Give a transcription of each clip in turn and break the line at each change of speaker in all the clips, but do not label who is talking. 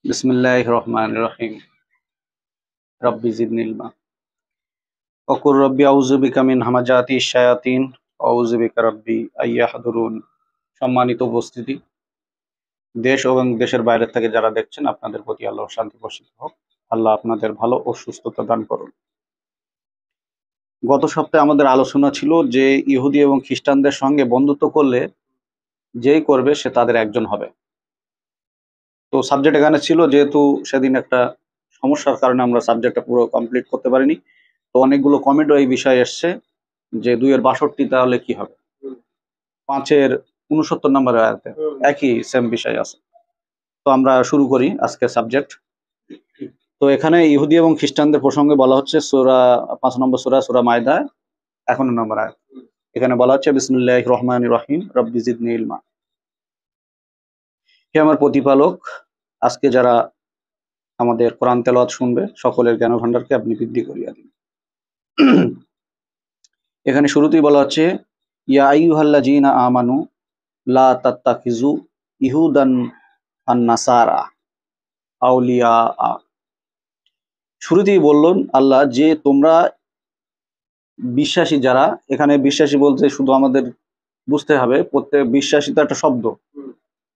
বিসমিল্লাহির রহমানির রহিম। রব্বি জিদনি ইলমা। ওয়াকুর রব্বি আউযু বিকা মিন হামাজাতিশ শায়াতিন ওয়া আউযু বিকা রব্বি আইয়াহদুরুন। সম্মানিত উপস্থিতি, দেশ এবং দেশের বাইরে থেকে যারা দেখছেন, আপনাদের প্রতি আল্লাহর শান্তি বর্ষিত হোক। আল্লাহ আপনাদের ভালো ও সুস্থতা দান করুন। গত সপ্তাহে আমাদের আলোচনা ছিল যে ইহুদি এবং খ্রিস্টানদের সঙ্গে বন্ধুত্ব করলে যেই করবে সে তাদের একজন হবে। তো সাবজেক্ট এখানে ছিল, যেহেতু সেদিন একটা সমস্যার কারণে আমরা সাবজেক্টটা পুরো কমপ্লিট করতে পারিনি। তো অনেকগুলো কমেন্টও এই বিষয়ে এসছে যে 2 এর 62 তাহলে কি হবে, 5 এর 69 নম্বর আয়াতে একই সেম বিষয় আছে। তো আমরা শুরু করি আজকে সাবজেক্ট। তো এখানে ইহুদি এবং খ্রিস্টানদের প্রসঙ্গে বলা হচ্ছে সূরা 5 নম্বর সূরা মায়দা 51 নম্বর আয়াত। এখানে বলা হচ্ছে বিসমিল্লাহির রহমানির রহিম রব্বি জিদনি ইলমা। হে আমার প্রতিপালক, আজকে যারা আমাদের কোরআন তেলাওয়াত শুনবে সকলের জ্ঞান ভান্ডারকে আপনি বৃদ্ধি করিয়া দিন। এখানে শুরুতেই বলা হচ্ছে ইয়া আইয়ুহাল্লাযীনা আমানু লা তাত্তাখিযু ইহুদান আন নাসারা আউলিয়া। শুরুতেই বললেন আল্লাহ যে তোমরা বিশ্বাসী যারা, এখানে বিশ্বাসী বলতে শুধু আমাদের বুঝতে হবে প্রত্যেক বিশ্বাসী তো একটা শব্দ,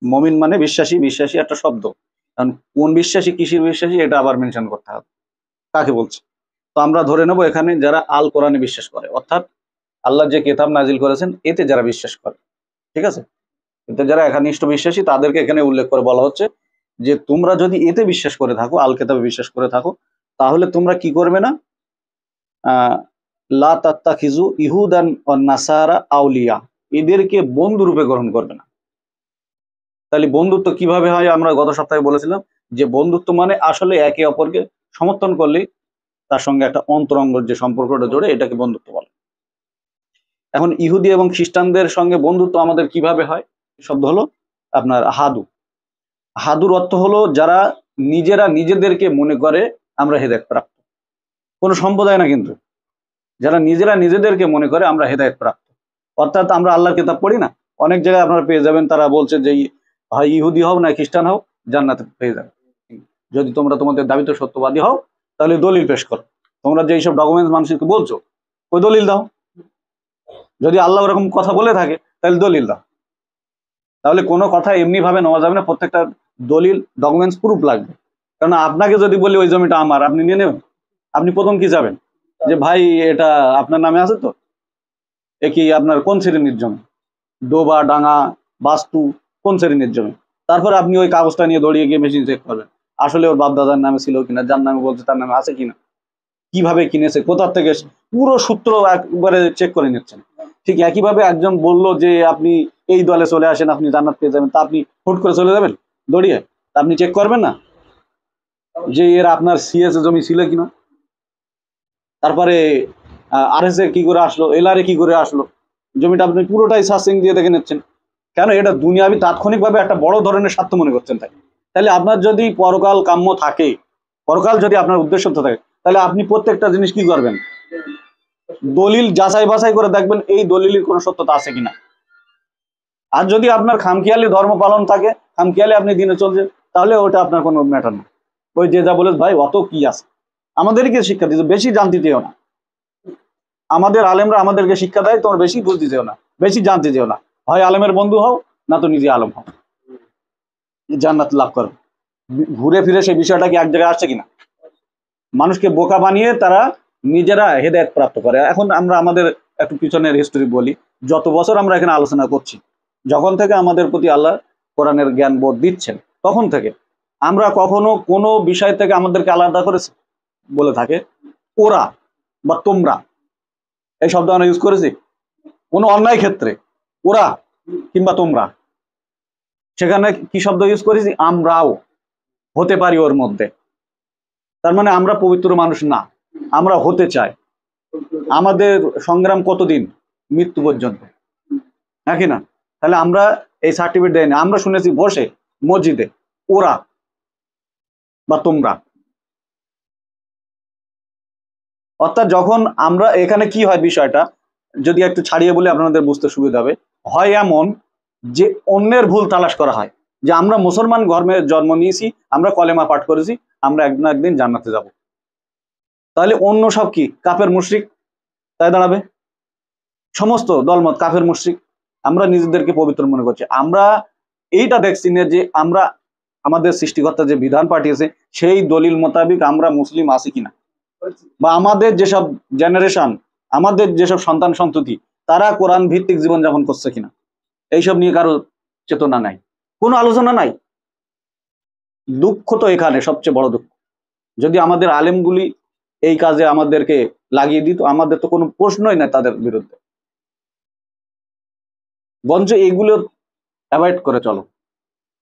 মুমিন মানে বিশ্বাসী, বিশ্বাসী একটা শব্দ। কারণ কোন বিশ্বাসী কিসের বিশ্বাসী এটা আবার মেনশন করতে হবে কাকে বলছে। তো আমরা ধরে নেব এখানে যারা আল কোরআনে বিশ্বাস করে, অর্থাৎ আল্লাহ যে কিতাব নাজিল করেছেন এতে যারা বিশ্বাস করে, ঠিক আছে, এতে যারা একনিষ্ঠ বিশ্বাসী তাদেরকে এখানে উল্লেখ করে বলা হচ্ছে যে তোমরা যদি এতে বিশ্বাস করে থাকো, আল কিতাবে বিশ্বাস করে থাকো, তাহলে তোমরা কি করবে না, লা তাত্তাখিযু ইহুদান ওয়ান নাসারা আউলিয়া, এদেরকে বন্ধু রূপে গ্রহণ করবে না। তাহলে বন্ধুত্ব কিভাবে হয় আমরা গত সপ্তাহে বলেছিলাম যে বন্ধুত্ব মানে আসলে একে অপরকে সমর্থন করলে তার সঙ্গে একটা অন্তরঙ্গ যে সম্পর্কটা জোড়ে এটাকে বন্ধুত্ব বলে। এখন ইহুদি এবং খ্রিস্টানদের সঙ্গে বন্ধুত্ব আমাদের কিভাবে হয়, শব্দ হলো আপনার হাদু। হাদুর অর্থ হলো যারা নিজেরা নিজেদেরকে মনে করে আমরা হেদায়েত প্রাপ্ত, কোনো সম্প্রদায় না, কিন্তু যারা নিজেরা নিজেদেরকে মনে করে আমরা হেদায়েত প্রাপ্ত। অর্থাৎ আমরা আল্লাহর কিতাব পড়ি না, অনেক জায়গায় আপনারা পেয়ে যাবেন তারা বলছে যে হয় ইহুদি হও না খ্রিস্টান হও, জান্নাতে পেয়ে যাবে। যদি তোমরা তোমাদের দাবিত সত্যবাদী হও তাহলে দলিল পেশ করো, তোমরা যে এইসব ডকুমেন্টস মানুষকে বলছো ওই দলিল দাও। যদি আল্লাহ ওরকম কথা বলে থাকে তাহলে দলিল দাও। তাহলে কোনো কথা এমনি ভাবে নেওয়া যাবে না, প্রত্যেকটা দলিল ডকুমেন্টস প্রুফ লাগবে। কারণ আপনাকে যদি বলি ওই জমিটা আমার, আপনি নিয়ে নেবেন? আপনি প্রথম কি যাবেন যে ভাই এটা আপনার নামে আছে তো, এ কি আপনার কোন শ্রেণীর জমি, ডোবা ডাঙা বাস্তু কোন শ্রেণীর জমি, তারপরে আপনি ওই কাগজটা নিয়ে দৌড়িয়ে গিয়ে মেশিন চেক করবেন আসলে ওর বাপ দাদার নামে ছিল কিনা, যার নামে বলছে তার নামে আছে কিনা, কিভাবে কিনেছে, কোথা থেকে, পুরো সূত্র একবারে চেক করে নিচ্ছেন। ঠিক একইভাবে একজন বললো যে আপনি এই দলে চলে আসেন আপনি জান্নাত পেয়ে যাবেন, তা আপনি হুট করে চলে যাবেন দৌড়িয়ে? তা আপনি চেক করবেন না যে এর আপনার সিএস জমি ছিল কিনা, তারপরে আরএস এ কি করে আসলো, এলআর এ কি করে আসলো, জমিটা আপনি পুরোটাই সার্চিং দিয়ে দেখে নিচ্ছেন। কেন? এটা দুনিয়াবি তাৎক্ষণিকভাবে একটা বড় ধরনের স্বার্থ মনে করছেন তাই। তাহলে আপনার যদি পরকাল কাম্য থাকে, পরকাল যদি আপনার উদ্দেশ্য থাকে, তাহলে আপনি প্রত্যেকটা জিনিস কি করবেন, দলিল যাচাই বাছাই করে দেখবেন এই দলিলের কোনো সত্যতা আছে কিনা। আর যদি আপনার খামখেয়ালি ধর্ম পালন থাকে, খামখেয়ালি আপনি দিনে চলছে, তাহলে ওটা আপনার কোনো ম্যাটার না। ওই যে যা বলে ভাই অত কি আছে, আমাদেরকে শিক্ষা দিতে, বেশি জানতে চেও না। আমাদের আলেমরা আমাদেরকে শিক্ষা দেয় তোমরা বেশি বুঝতে চেও না, বেশি জানতে চেও না, হয় আলেমের বন্ধু হও না তো নিজে আলেম হও, জান্নাত লাভ করো। ঘুরে ফিরে সেই বিষয়টা কি এক জায়গায় আসছে কিনা? মানুষকে বোকা বানিয়ে তারা নিজেরা হেদায়েত প্রাপ্ত করে। এখন আমরা আমাদের একটু পিছনের হিস্টোরি বলি, যত বছর আমরা এখানে আলোচনা করছি, যখন থেকে আমাদের প্রতি আল্লাহ কোরআনের জ্ঞান বোধ দিচ্ছেন তখন থেকে আমরা কখনো কোনো বিষয় থেকে আমাদেরকে আলাদা করেছি বলে থাকে ওরা বা তোমরা, এই শব্দ আমরা ইউজ করেছি কোনো অন্যায় ক্ষেত্রে, ওরা কিংবা তোমরা, সেখানে কি শব্দ ইউজ করেছি, আমরাও হতে পারি ওর মধ্যে। তার মানে আমরা পবিত্র মানুষ না, আমরা হতে চাই। আমাদের সংগ্রাম কতদিন? মৃত্যু পর্যন্ত, নাকি না? তাহলে আমরা এই সার্টিফিকেট দেয়নি, আমরা শুনেছি বসে মসজিদে ওরা বা তোমরা। অর্থাৎ যখন আমরা এখানে কি হয় বিষয়টা যদি একটু ছাড়িয়ে বলে আপনাদের বুঝতে সুবিধা হবে, হয় এমন যে অন্যের ভুল তালাশ করা হয়, যে আমরা মুসলমান ধর্মে জন্ম নিয়েছি, আমরা কলেমা পাঠ করেছি, আমরা একদিন না একদিন জান্নাতে যাব। তাহলে অন্য সব কি কাফের মুশরিক তাই দাঁড়াবে, সমস্ত দলমত কাফের মুশরিক। আমরা নিজেদেরকে পবিত্র মনে করছি। আমরা এইটা দেখছি না যে আমরা আমাদের সৃষ্টিকর্তা যে বিধান পাঠিয়েছে সেই দলিল মোতাবেক আমরা মুসলিম আছি কিনা, বা আমাদের যেসব জেনারেশন, আমাদের যেসব সন্তান সন্ততি তারা কোরআন ভিত্তিক জীবনযাপন করছে কিনা, এইসব নিয়ে কারো চেতনা নাই, কোনো আলোচনা নাই। দুঃখ তো এখানে সবচেয়ে বড় দুঃখ। যদি আমাদের আলেমগুলি এই কাজে আমাদেরকে লাগিয়ে দিত, আমাদের তো কোনো প্রশ্নই নাই তাদের বিরুদ্ধে। বরঞ্চ এইগুলো অ্যাভয়েড করে চলো,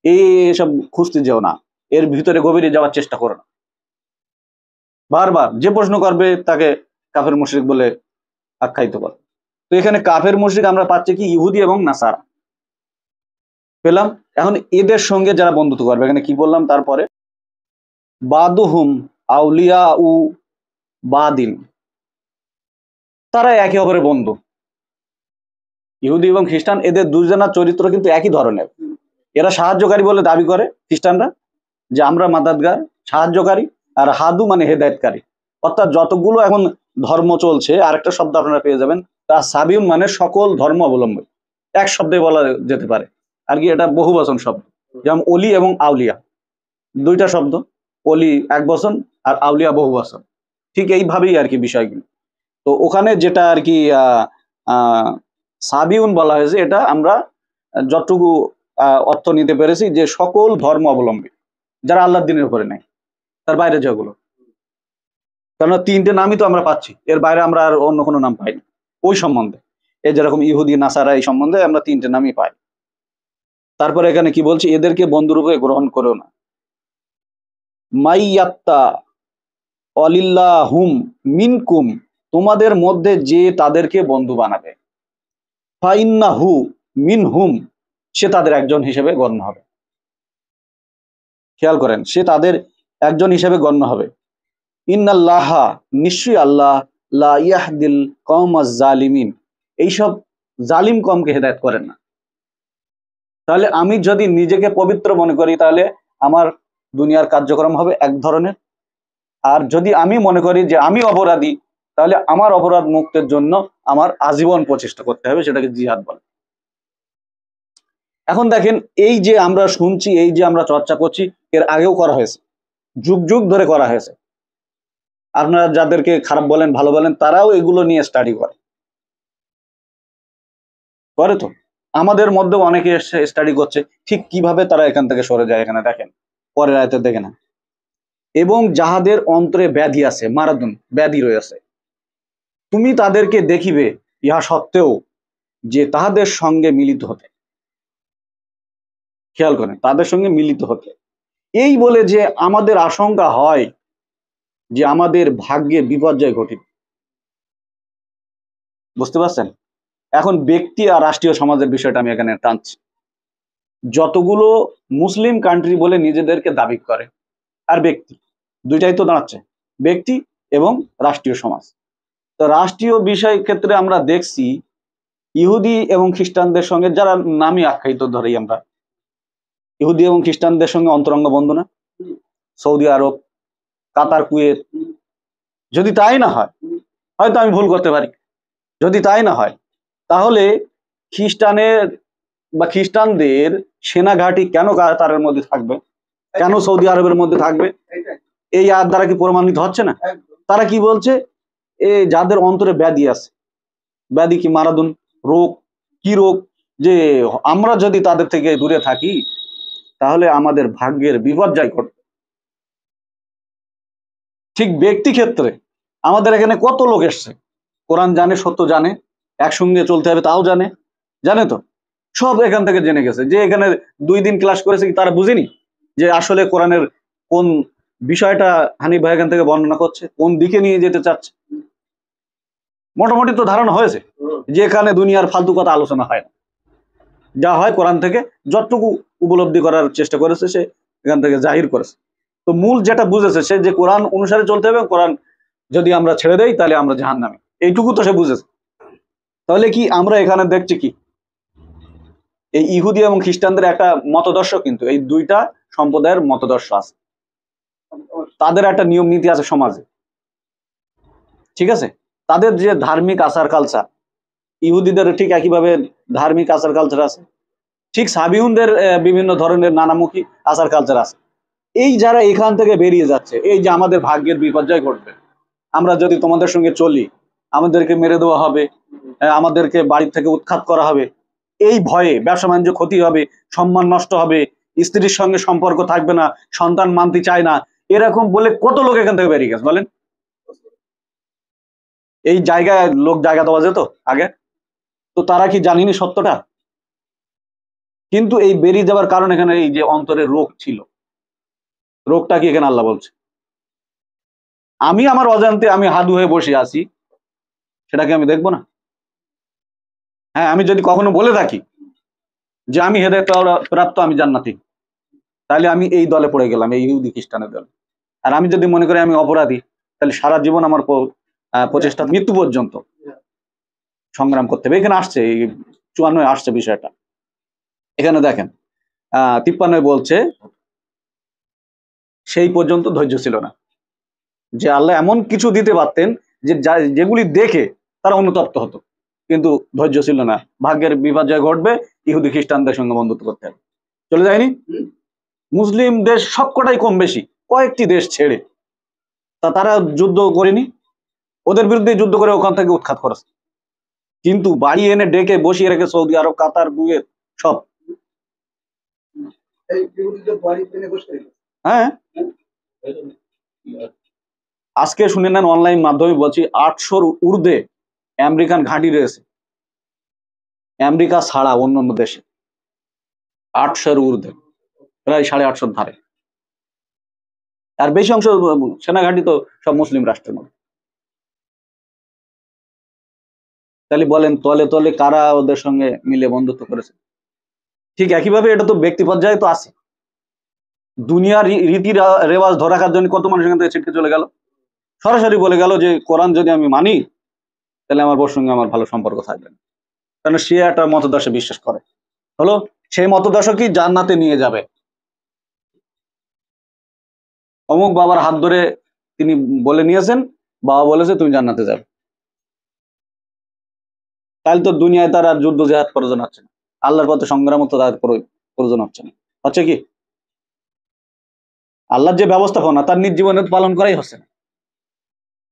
এইসব খুঁজতে যেও না, এর ভিতরে গভীরে যাওয়ার চেষ্টা করো না। বারবার যে প্রশ্ন করবে তাকে কাফের মুশরিক বলে আখ্যায়িত করে। তো এখানে কাফের মুশরিক আমরা পাচ্ছি কি, ইহুদি এবং নাসারা পেলাম। এখন এদের সঙ্গে যারা বন্ধুত্ব করবে, এখানে কি বললাম তারপরে, বাদুহুম আউলিয়া উ বাদিন, তারা একে অপরের বন্ধু। ইহুদি এবং খ্রিস্টান এদের দুজনের চরিত্র কিন্তু একই ধরনের। এরা সাহায্যকারী বলে দাবি করে খ্রিস্টানরা, যে আমরা মাদাদগার সাহায্যকারী, আর হাদু মানে হেদায়েতকারী। অর্থাৎ যতগুলো এখন ধর্ম চলছে, আরেকটা শব্দ আপনারা পেয়ে যাবেন, তা সাবিউন মানে সকল ধর্ম অবলম্বী, এক শব্দে বলা যেতে পারে আর কি। এটা বহুবচন শব্দ, যেমন অলি এবং আউলিয়া দুইটা শব্দ, অলি এক বচন আর আউলিয়া বহু বচন, ঠিক এইভাবেই আর কি বিষয়গুলো। তো ওখানে যেটা আর কি সাবিউন বলা হয়েছে, এটা আমরা যতটুকু অর্থ নিতে পেরেছি যে সকল ধর্ম অবলম্বী, যারা আল্লাহর দিনের উপরে নেই, তার বাইরে যেগুলো। কেননা তিনটে নামই তো আমরা পাচ্ছি, এর বাইরে আমরা আর অন্য কোনো নাম পাইনি ওই সম্বন্ধে। এই যেরকম ইহুদি নাসারা, এই সম্বন্ধে আমরা তিনটে নামই পাই। তারপরে এখানে কি বলছি, এদেরকে বন্ধুরূপে গ্রহণ করো না। মাইয়াত্তা অলিল্লাহুম মিনকুম, তোমাদের মধ্যে যে তাদেরকে বন্ধু বানাবে, ফাইন্নাহু মিনহুম, সে তাদের একজন হিসেবে গণ্য হবে। খেয়াল করেন, সে তাদের একজন হিসেবে গণ্য হবে। ইন্নাল্লাহা, নিশ্চয়ই আল্লাহ, লা ইয়াহদিল কওমাজ জালিমিন, এইসব জালিম কমকে হেদায়েত করেন না। তাহলে আমি যদি নিজেকে পবিত্র মনে করি, তাহলে আমার দুনিয়ার কার্যক্রম হবে এক ধরনের। আর যদি আমি মনে করি যে আমি অপরাধী, তাহলে আমার অপরাধ মুক্তের জন্য আমার আজীবন প্রচেষ্টা করতে হবে, সেটাকে জিহাদ বলে। এখন দেখেন, এই যে আমরা শুনছি, এই যে আমরা চর্চা করছি, এর আগেও করা হয়েছে, যুগ যুগ ধরে করা হয়েছে। আপনারা যাদেরকে খারাপ বলেন ভালো বলেন, তারাও এগুলো নিয়ে স্টাডি করে তো। আমাদের মধ্যেও অনেকে স্টাডি করছে ঠিক কিভাবে তারা এখান থেকে সরে যায়। এখানে দেখেন পরের আয়াতে দেখে না, এবং যাহাদের অন্তরে ব্যাধি আছে, মারাদুন ব্যাধি রয়েছে, তুমি তাদেরকে দেখিবে ইহা সত্ত্বেও যে তাহাদের সঙ্গে মিলিত হতে। খেয়াল করেন, তাদের সঙ্গে মিলিত হতে, এই বলে যে আমাদের আশঙ্কা হয় যে আমাদের ভাগ্যে বিপর্যয় ঘটিত। বুঝতে পারছেন? এখন ব্যক্তি আর রাষ্ট্রীয় সমাজের বিষয়টা আমি এখানে টানছি। যতগুলো মুসলিম কান্ট্রি বলে নিজেদেরকে দাবি করে, আর ব্যক্তি, দুইটাই তো দাঁড়াচ্ছে, ব্যক্তি এবং রাষ্ট্রীয় সমাজ। তো রাষ্ট্রীয় বিষয় ক্ষেত্রে আমরা দেখছি ইহুদি এবং খ্রিস্টানদের সঙ্গে, যারা নামই আখ্যায়িত ধরেই আমরা, ইহুদি এবং খ্রিস্টানদের সঙ্গে অন্তরঙ্গ বন্ধনা, সৌদি আরব, কাতার, কুয়েত। যদি তাই না হয়, হয়তো আমি ভুল করতে পারি, যদি তাই না হয়, তাহলে খ্রিস্টানদের সেনাঘাঁটি কেন কাতারের মধ্যে থাকবে, কেন সৌদি আরবের মধ্যে থাকবে? এই আয়াত দ্বারা কি প্রমাণিত হচ্ছে না? তারা কি বলছে, যাদের অন্তরে ব্যাধি আছে, ব্যাধি কি মারাদুন রোগ, কি রোগ, যে আমরা যদি তাদের থেকে দূরে থাকি তাহলে আমাদের ভাগ্যের বিপর্যয় ঘটবে। ঠিক ব্যক্তি ক্ষেত্রে আমাদের এখানে কত লোক এসছে, কোরআন জানে, সত্য জানে, একসঙ্গে চলতে হবে তাও জানে, জানে তো, সব এখান থেকে জেনে গেছে। যে এখানে 2 দিন ক্লাস করেছে, তারা বুঝেনি যে আসলে কোরআনের কোন বিষয়টা হানিফ ভাই এখান থেকে বর্ণনা করছে, কোন দিকে নিয়ে যেতে চাচ্ছে। মোটামুটি তো ধারণা হয়েছে যে এখানে দুনিয়ার ফালতু কথা আলোচনা হয় না, যা হয় কোরআন থেকে যতটুকু উপলব্ধি করার চেষ্টা করেছে সে এখান থেকে জাহির করেছে। তো মূল যেটা বুঝেছে সে, যে কোরআন অনুসারে চলতে হবে, কোরআন যদি আমরা ছেড়ে দেই তাহলে আমরা জাহান্নামী, এইটুকু তো সে বুঝেছে। তাহলে কি আমরা এখানে দেখছি কি, এই ইহুদি এবং খ্রিস্টানদের একটা মতদর্শ, কিন্তু এই দুইটা সম্প্রদায়ের মতদর্শ আছে, তাদের একটা নিয়ম নীতি আছে সমাজে, ঠিক আছে? তাদের যে ধার্মিক আচার কালচার, ইহুদিদের ঠিক একইভাবে ধার্মিক আচার কালচার আছে, ঠিক সাবিউনদের বিভিন্ন ধরনের নানামুখী আচার কালচার আছে। এই যারা এখান থেকে বেরিয়ে যাচ্ছে, এই যে আমাদের ভাগ্যের বিপর্যয় ঘটবে, আমরা যদি তোমাদের সঙ্গে চলি আমাদেরকে মেরে দেওয়া হবে, আমাদেরকে বাড়ি থেকে উৎখাত করা হবে, এই ভয়ে ব্যবসা বাণিজ্য ক্ষতি হবে, সম্মান নষ্ট হবে, স্ত্রীর সঙ্গে সম্পর্ক থাকবে না, সন্তান মানতে চায় না, এরকম বলে কত লোক এখান থেকে বেরিয়ে গেছে বলেন? এই জায়গায় লোক জায়গা দেওয়া যেত আগে, তো তারা কি জানিনি সত্যটা? কিন্তু এই বেরিয়ে যাওয়ার কারণ এখানে এই যে অন্তরে রোগ ছিল, রোগটা কি এখানে আল্লাহ বলছে? আমি আমার অজান্তে আমি হাদু হয়ে বসে আছি, সেটাকে আমি দেখবো না? হ্যাঁ, আমি যদি কখনো বলে থাকি যে আমি হেদায়েত প্রাপ্ত, আমি জান্নাতি, তাহলে আমি এই দলে পড়ে গেলাম, এই ইহুদি খ্রিস্টানের দলে। আর আমি যদি মনে করি আমি অপরাধী, তাহলে সারা জীবন আমার প্রচেষ্টা মৃত্যু পর্যন্ত সংগ্রাম করতে হবে। এখানে আসছে, এই 54 আসছে বিষয়টা। এখানে দেখেন 53 বলছে সেই পর্যন্ত ধৈর্য ছিল না, যে আল্লাহ এমন কিছু দিতে পারতেন যে যেগুলি দেখে তারা অনুতপ্ত হতো, কিন্তু ধৈর্য ছিল না। ভাগ্যের বিপর্যয় ঘটবে, ইহুদি খ্রিস্টানদের সঙ্গে বন্ধুত্ব করতে হবে, চলে যায়নি। মুসলিম দেশ সবকটাই কম বেশি, কয়েকটি দেশ ছেড়ে তারা যুদ্ধ করেনি, ওদের বিরুদ্ধে যুদ্ধ করে ওখান থেকে উৎখাত করেছে, কিন্তু বাড়ি এনে ডেকে বসিয়ে রেখে সৌদি আরব, কাতার, কুয়েত সব। হ্যাঁ, আজকে শুনে নেন অনলাইন মাধ্যমে বলছি 800-র ঊর্ধ্বে আমেরিকান ঘাঁটি রয়েছে, আমেরিকা ছাড়া অন্য অন্য দেশে 800-র ঊর্ধ্বে, প্রায় 850 ধারে। আর বেশি অংশ সেনাঘাঁটি তো সব মুসলিম রাষ্ট্রের মধ্যে। তাহলে বলেন তলে তলে কারা ওদের সঙ্গে মিলে বন্ধুত্ব করেছে? ঠিক একইভাবে এটা তো ব্যক্তি পর্যায়ে তো আছে, দুনিয়ার রীতি রেওয়াজ ধরে রাখার জন্য কত মানুষ এখান থেকে ছিটকে চলে গেল, সরাসরি বলে গেল যে কোরআন যদি আমি মানি তাহলে আমার বোর সঙ্গে আমার ভালো সম্পর্ক থাকবে না, কারণ সে একটা মতদর্শে বিশ্বাস করে। হলো, সেই মতদর্শকই জান্নাতে নিয়ে যাবে। অমুক বাবার হাত ধরে তিনি বলে নিয়েছেন, বাবা বলেছে তুমি জান্নাতে যাবে, তাহলে তো দুনিয়ায় তার আর যুদ্ধ জেহাদ প্রয়োজন হচ্ছে না, আল্লাহর পথে সংগ্রাম তো তার প্রয়োজন হচ্ছে না। হচ্ছে কি? আল্লাহর যে ব্যবস্থাপনা তার নিজ জীবনে পালন করাই হচ্ছে না।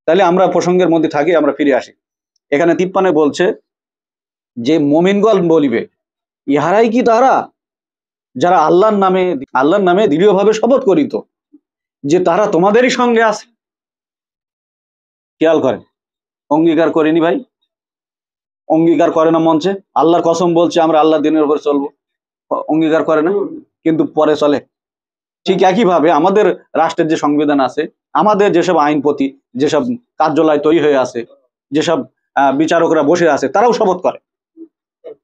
তাহলে আমরা প্রসঙ্গের মধ্যে থাকি, আমরা ফিরে আসি। এখানে 53 বলছে যে মুমিনগণ বলিবে, ইহারাই কি তারা যারা আল্লাহর নামে দৃঢ়ভাবে শপথ করিত যে তারা তোমাদেরই সঙ্গে আছে? খেয়াল করেন, অঙ্গীকার করেনি ভাই, অঙ্গীকার করে না মঞ্চে, আল্লাহর কসম বলছে আমরা আল্লাহ দিনের উপর চলবো, অঙ্গীকার করে না, কিন্তু পরে চলে। ঠিক একইভাবে আমাদের রাষ্ট্রের যে সংবিধান আছে, আমাদের যেসব আইনপতি, যেসব কার্যালয় তৈরি হয়ে আছে, যেসব বিচারকরা বসে আছে, তারাও শপথ করে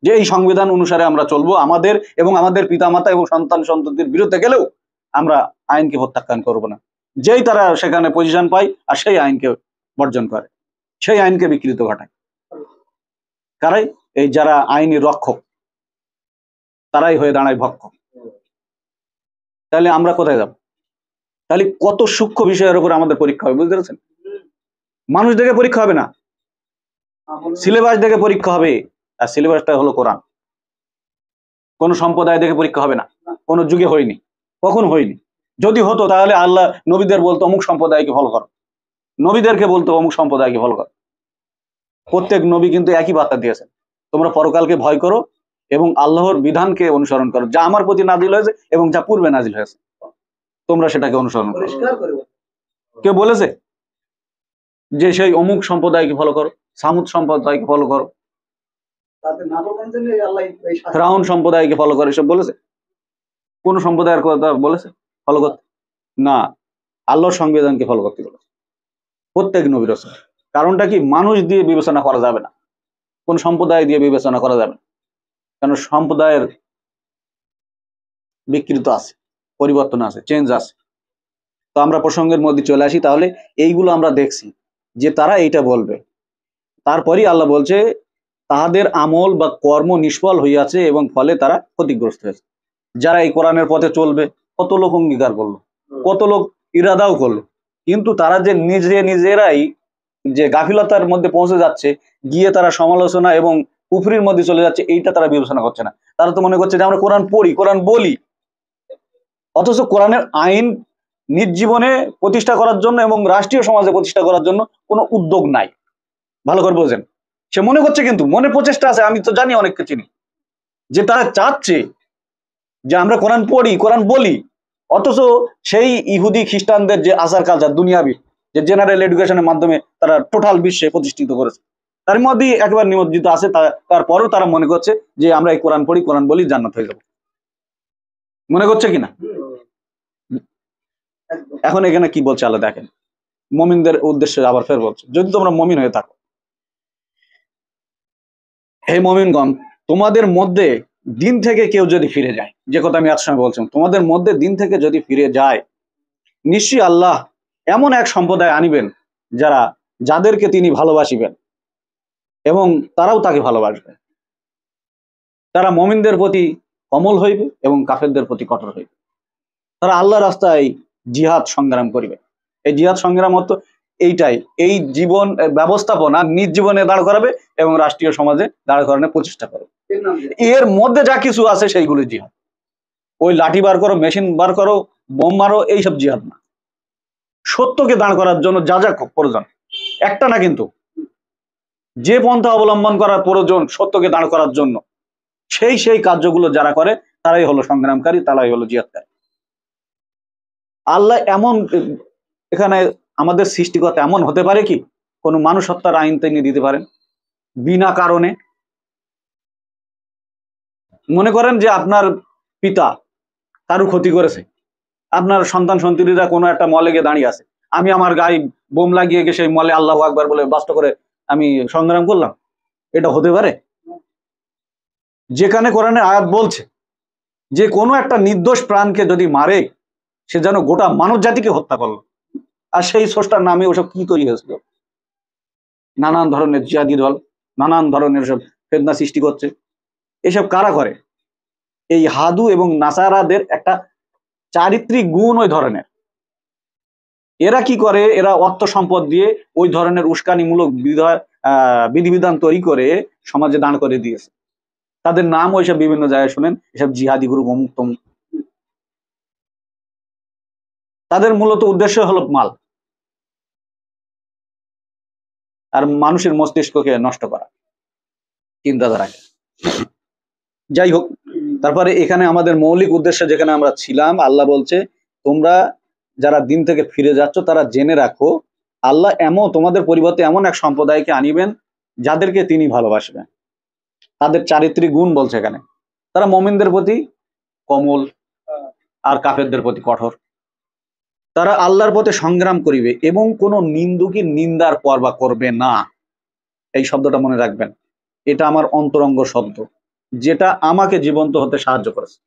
যে এই সংবিধান অনুসারে আমরা চলবো, আমাদের এবং আমাদের পিতামাতা এবং সন্তান সন্ততির বিরুদ্ধে গেলেও আমরা আইনকে প্রত্যাখ্যান করব না। যেই তারা সেখানে পজিশন পায় আর সেই আইনকে বর্জন করে, সেই আইনকে বিকৃত ঘটায়। কারাই? এই যারা আইনি রক্ষক, তারাই হয়ে দাঁড়ায় ভক্ষক। তাহলে আমরা কোথায় যাব? তাহলে কত সূক্ষ্ম বিষয়ের উপর আমাদের পরীক্ষা হবে, বুঝতে পেরেছেন? মানুষ দেখে পরীক্ষা হবে না, সিলেবাস দেখে পরীক্ষা হবে, আর সিলেবাসটা হলো কোরআন। কোন সম্প্রদায় দেখে পরীক্ষা হবে না, কোন যুগে হয়নি, কখন হয়নি। যদি হতো তাহলে আল্লাহ নবীদের বলতো অমুক সম্প্রদায়কে ফলো করো, নবীদেরকে বলতো অমুক সম্প্রদায়কে ফলো করো। প্রত্যেক নবী কিন্তু একই বার্তা দিয়েছেন, তোমরা পরকালকে ভয় করো এবং আল্লাহর বিধানকে অনুসরণ করো, যা আমার প্রতি নাজিল হয়েছে এবং যা পূর্বে নাজিল হয়েছে তোমরা সেটাকে অনুসরণ করো। কেউ বলেছে যে সেই অমুক সম্প্রদায়কে ফলো করো, সামুদ সম্প্রদায়কে ফলো করো, ফিরআউন সম্প্রদায়কে ফলো করে, এসব বলেছে? কোন সম্প্রদায়ের কথা বলেছে ফলো করতে? না, আল্লাহর সংবিধানকে ফলো করতে বলেছে প্রত্যেক নবী রাসূল। কারণটা কি? মানুষ দিয়ে বিবেচনা করা যাবে না, কোন সম্প্রদায় দিয়ে বিবেচনা করা যাবে না, কারণ সম্প্রদায়ের বিকৃত আছে, পরিবর্তন আছে, চেঞ্জ আছে। তো আমরা প্রসঙ্গের মধ্যে চলে আসি। তাহলে এইগুলো আমরা দেখছি যে তারা এইটা বলবে, তারপরই আল্লাহ বলছে তাহাদের আমল বা কর্ম নিষ্ফল হইয়াছে এবং ফলে তারা ক্ষতিগ্রস্ত হয়েছে। যারা এই কোরআনের পথে চলবে, কত লোক অঙ্গীকার করলো, কত লোক ইরাদাও করলো, কিন্তু তারা যে নিজেরাই যে গাফিলতার মধ্যে পৌঁছে যাচ্ছে, গিয়ে তারা সমালোচনা এবং কুফরির মধ্যে চলে যাচ্ছে, এইটা তারা বিবেচনা করছে না। তারা তো মনে করছে যে আমরা কোরআন পড়ি, কোরআন বলি, অথচ কোরআনের আইন নিজ জীবনে প্রতিষ্ঠা করার জন্য এবং রাষ্ট্রীয় সমাজে প্রতিষ্ঠা করার জন্য কোনো উদ্যোগ নাই। ভালো করে বোঝেন, সে মনে করছে, কিন্তু মনে প্রচেষ্টা আছে, আমি তো জানি, অনেককে চিনি, যে তারা চাচ্ছে যে আমরা কোরআন পড়ি, কোরআন বলি, অথচ সেই ইহুদি খ্রিস্টানদের যে আচার কালচার দুনিয়াবি, যে জেনারেল এডুকেশনের মাধ্যমে তারা টোটাল বিশ্বে প্রতিষ্ঠিত করেছে, তার মধ্যেই একেবারে নিমজ্জিত আছে। তারপরেও তারা মনে করছে যে আমরা এই কোরআন পড়ি, কোরআন বলি, জান্নাত হয়ে যাবো। মনে করছে কিনা? এখন এখানে কি বলছে আল্লাহ দেখেন, মমিনদের উদ্দেশ্যে আবার ফের বলছে, যদি তোমরা মমিন হয়ে থাকো, হে মমিনগণ, তোমাদের মধ্যে দিন থেকে কেউ যদি ফিরে যায়, যে কথা আমি এত সময় বলছিলাম, তোমাদের মধ্যে দিন থেকে যদি ফিরে যায়, নিশ্চয়ই আল্লাহ এমন এক সম্প্রদায় আনিবেন যাদেরকে তিনি ভালোবাসিবেন এবং তারাও তাকে ভালোবাসবে। তারা মমিনদের প্রতি কমল হইবে এবং কাফেরদের প্রতি কঠোর হইবে। তারা আল্লাহ রাস্তায় জিহাদ সংগ্রাম করিবে। এই জিহাদ সংগ্রাম অর্থ এইটাই, এই জীবন ব্যবস্থাপনা নিজ জীবনে দাঁড় করাবে এবং রাষ্ট্রীয় সমাজে দাঁড় করানোর প্রচেষ্টা করবে। এর মধ্যে যা কিছু আছে সেইগুলো জিহাদ। ওই লাঠি বার করো, মেশিন বার করো, বোম মারো, এইসব জিহাদ না। সত্যকে দাঁড় করার জন্য যা যা প্রয়োজন, একটা না কিন্তু, যে পন্থা অবলম্বন করার প্রয়োজন সত্যকে দাঁড় করার জন্য, সেই কার্যগুলো যারা করে তারাই হলো সংগ্রামকারী, তারাই হলো জিহাদকারী। আল্লাহ এমন, এখানে আমাদের সৃষ্টিকর্তা এমন হতে পারে কি কোন মানুষ হত্যার আইন তিনি দিতে পারেন বিনা কারণে? মনে করেন যে আপনার পিতা কারু ক্ষতি করেছে, আপনার সন্তান সন্ততিরা কোনো একটা মলে গিয়ে দাঁড়িয়ে আছে, আমি আমার গায়ে বোম লাগিয়ে গিয়ে সেই মলে আল্লাহু আকবার বলে বাস্ত করে আমি সংগ্রাম করলাম, এটা হতে পারে? যেখানে কোরআনের আয়াত বলছে যে কোনো একটা নির্দোষ প্রাণকে যদি মারে, সে যেন গোটা মানব জাতিকে হত্যা করলো, আর সেই স্রষ্টার নামে ওসব কি তৈরি হয়েছিল? নানান ধরনের জিহাদি দল, নানান ধরনের সব ফেতনা সৃষ্টি করছে। এসব কারা করে? এই হাদু এবং নাসারাদের একটা চারিত্রিক গুণ ওই ধরনের। এরা কি করে? এরা অর্থ সম্পদ দিয়ে ওই ধরনের উস্কানিমূলক বিধিবিধান তৈরি করে সমাজে দাঁড় করে দিয়েছে। তাদের নাম ওইসব বিভিন্ন জায়গায় শুনেন, এসব জিহাদি গ্রুপ, অমুক তমুক। তাদের মূলত উদ্দেশ্য হলো মাল আর মানুষের মস্তিষ্ককে নষ্ট করা, চিন্তাধারাকে। যাই হোক, তারপরে এখানে আমাদের মৌলিক উদ্দেশ্য যেখানে আমরা ছিলাম, আল্লাহ বলছে তোমরা যারা দিন থেকে ফিরে যাচ্ছ তারা জেনে রাখো আল্লাহ তোমাদের পরিবর্তে এমন এক সম্প্রদায়কে আনিবেন যাদেরকে তিনি ভালোবাসবেন। তাদের চারিত্রিক গুণ বলছে এখানে, তারা মুমিনদের প্রতি কোমল আর কাফেরদের প্রতি কঠোর। তারা আল্লাহর পথে সংগ্রাম করিবে এবং কোন নিন্দুকের নিন্দার পরবা করবে না। এই শব্দটা মনে রাখবেন, এটা আমার অন্তরঙ্গ শব্দ, যেটা আমাকে জীবন্ত হতে সাহায্য করেছে।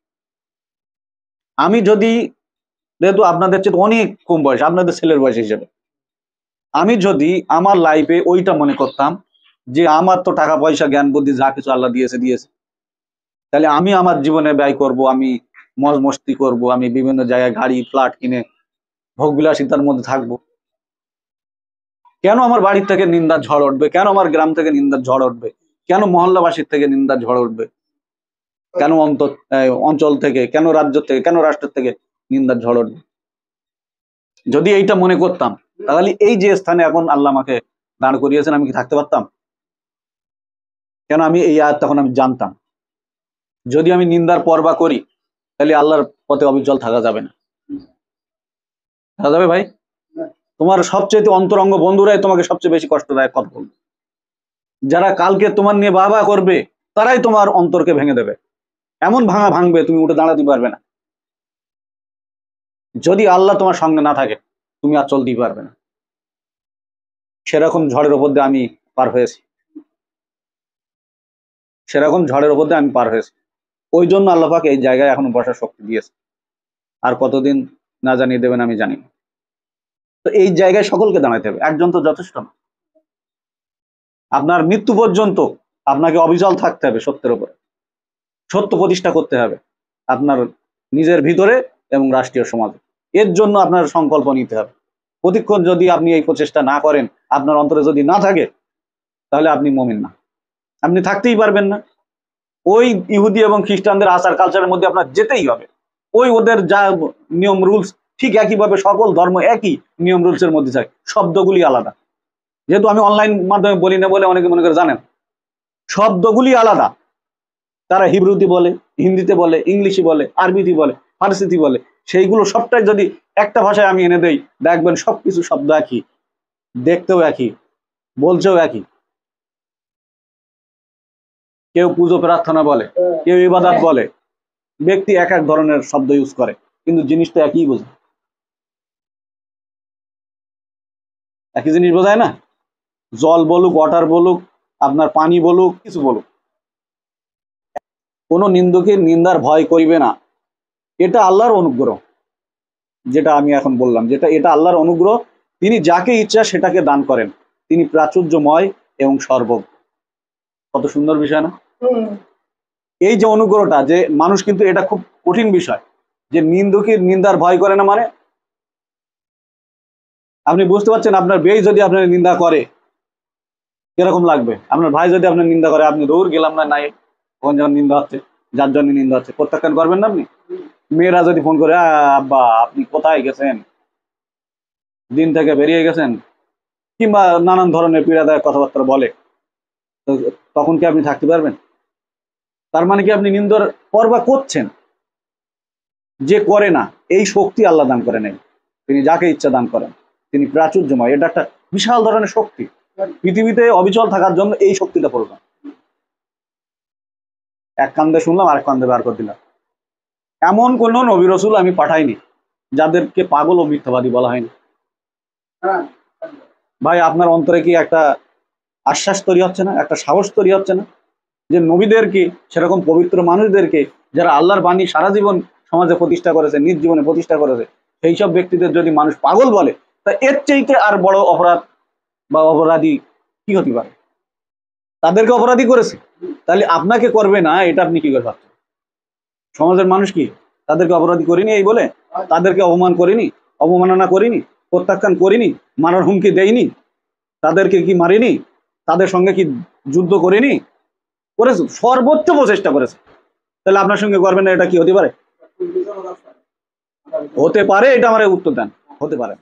আমি যদি, যেহেতু আপনাদের চেয়ে অনেক কম বয়স, আপনাদের ছেলের বয়স হিসেবে, আমি যদি আমার লাইফে ওইটা মনে করতাম যে আমার তো টাকা পয়সা জ্ঞান বুদ্ধি যা কিছু আল্লাহ দিয়েছে, তাহলে আমি আমার জীবনে ব্যয় করব, আমি মজ মস্তি করবো, আমি বিভিন্ন জায়গায় গাড়ি ফ্ল্যাট কিনে ভোগবিলাসিতার মধ্যে থাকবো। কেন আমার বাড়ির থেকে নিন্দার ঝড় উঠবে? কেন আমার গ্রাম থেকে নিন্দার ঝড় উঠবে? কেন মহল্লাবাসীর থেকে নিন্দার ঝড় উঠবে? কেন অঞ্চল থেকে, কেন রাজ্য থেকে, কেন রাষ্ট্রের থেকে নিন্দার ঝড় উঠবে? যদি এইটা মনে করতাম, তাহলে এই যে স্থানে এখন আল্লাহ আমাকে দাঁড় করিয়েছেন, আমি কি থাকতে পারতাম? কেন আমি এই আয়াত তখন আমি জানতাম, যদি আমি নিন্দার পরবা করি তাহলে আল্লাহর পথে অবিচল থাকা যাবে না। থাকা যাবে ভাই? তোমার সবচেয়ে অন্তরঙ্গ বন্ধুরাই তোমাকে সবচেয়ে বেশি কষ্টদায়ক কথা বলবে। যারা কালকে তোমার নিয়ে বাবা করবে, তারাই তোমার অন্তরকে ভেঙে দেবে, এমন ভাঙবে তুমি উঠে দাঁড়াতে পারবে না। যদি আল্লাহ তোমার সঙ্গে না থাকে তুমি আর চলতেই পারবে না। সেরকম ঝড়ের উপর দিয়ে আমি পার হয়েছি, সেরকম ঝড়ের উপর দিয়ে আমি পার হয়েছি। ওই জন্য আল্লাহ পাক এই জায়গায় এখনো বসার শক্তি দিয়েছে। আর কতদিন না জানিয়ে দেবেন আমি জানি না। তো এই জায়গায় সকলকে দাঁড়াতে হবে, একজন তো যথেষ্ট না। আপনার মৃত্যু পর্যন্ত আপনাকে অবিচল থাকতে হবে সত্যের উপরে, সত্য প্রতিষ্ঠা করতে হবে আপনার নিজের ভিতরে এবং রাষ্ট্রীয় সমাজে। এর জন্য আপনার সংকল্প নিতে হবে। প্রতিক্ষণ যদি আপনি এই প্রচেষ্টা না করেন, আপনার অন্তরে যদি না থাকে, তাহলে আপনি মুমিন না, আপনি থাকতেই পারবেন না। ওই ইহুদি এবং খ্রিস্টানদের আচার কালচারের মধ্যে আপনার যেতেই হবে। ওই ওদের যা নিয়ম রুলস, ঠিক একইভাবে সকল ধর্ম একই নিয়ম রুলসের মধ্যে থাকে, শব্দগুলি আলাদা। যেহেতু আমি অনলাইন মাধ্যমে বলি না বলে অনেকে মনে করে জানেন, শব্দগুলি আলাদা। তারা হিব্রুতে বলে, হিন্দিতে বলে, ইংলিশে বলে, আরবিতে বলে, ফার্সিতে বলে। সেইগুলো সবটাই যদি একটা ভাষায় আমি এনে দেই, দেখবেন সবকিছু শব্দ একই, দেখতেও একই, বলছেও একই। কেউ পুজো প্রার্থনা বলে, কেউ ইবাদত বলে, ব্যক্তি এক এক ধরনের শব্দ ইউজ করে, কিন্তু জিনিসটা একই বোঝে, একই জিনিস বোঝায় না। জল বলুক, ওয়াটার বলুক, আপনার পানি বলুক, কিছু বলুক, কোনো নিন্দুকের নিন্দার ভয় করিবে না। এটা আল্লাহর অনুগ্রহ, যেটা আমি এখন বললাম, এটা আল্লাহর অনুগ্রহ। তিনি যাকে ইচ্ছা সেটাকে দান করেন, তিনি প্রাচুর্যময় এবং সর্বজ্ঞ। কত সুন্দর বিষয় না? এই যে অনুগ্রহটা, যে মানুষ কিন্তু এটা খুব কঠিন বিষয়, যে নিন্দুকের নিন্দার ভয় করে না, মানে আপনি বুঝতে পারছেন, আপনার বেই যদি আপনার নিন্দা করে কিরকম লাগবে, আপনার ভাই যদি আপনার নিন্দা করে, আপনি দৌড় গেলাম না নাই, ওখানে যখন নিন্দা হচ্ছে, যার জন্য নিন্দা হচ্ছে, প্রত্যাখ্যান করবেন না আপনি? মেয়েরা যদি ফোন করে, আব্বা আপনি কোথায় গেছেন, দিন থেকে বেরিয়ে গেছেন, কিংবা নানান ধরনের পীড়াদায়ক কথাবার্তা বলে, তো তখন কি আপনি থাকতে পারবেন? তার মানে কি আপনি নিন্দর পরবা করছেন। যে করে না, এই শক্তি আল্লাহ দান করে নেই, তিনি যাকে ইচ্ছা দান করেন, তিনি প্রাচুর্যময়। এটা একটা বিশাল ধরনের শক্তি, পৃথিবীতে অবিচল থাকার জন্য এই শক্তিটা প্রয়োজন। এক কান্দে শুনলাম, আরেক কান্দে বার করে দিলাম। এমন কোন নবী রাসূল আমি পাঠাইনি যাদেরকে পাগল ও মিথ্যাবাদী বলা হয়নি। ভাই, আপনার অন্তরে কি একটা আশ্বাস তৈরি হচ্ছে না, একটা সাহস তৈরি হচ্ছে না, যে নবীদেরকে, সেরকম পবিত্র মানুষদেরকে, যারা আল্লাহর বাণী সারা জীবন সমাজে প্রতিষ্ঠা করেছে, নিজ জীবনে প্রতিষ্ঠা করেছে, সেই সব ব্যক্তিদের যদি মানুষ পাগল বলে, তা এর চাইতে আর বড় অপরাধ বা অপরাধী কি হতে পারে? তাদেরকে অপরাধী করেছে, তাহলে আপনাকে করবে না, এটা আপনি কি করে ভাবছেন? সমাজের মানুষ কি তাদেরকে অপরাধী করিনি এই বলে? তাদেরকে অপমান করিনি, অবমাননা করিনি, প্রত্যাখ্যান করিনি, মারার হুমকি দেয়নি, তাদেরকে কি মারিনি, তাদের সঙ্গে কি যুদ্ধ করিনি? করেছে, সর্বোচ্চ প্রচেষ্টা করেছে। তাহলে আপনার সঙ্গে করবেন না, এটা কি হতে পারে? হতে পারে, এটা আমার উত্তর দেন, হতে পারে।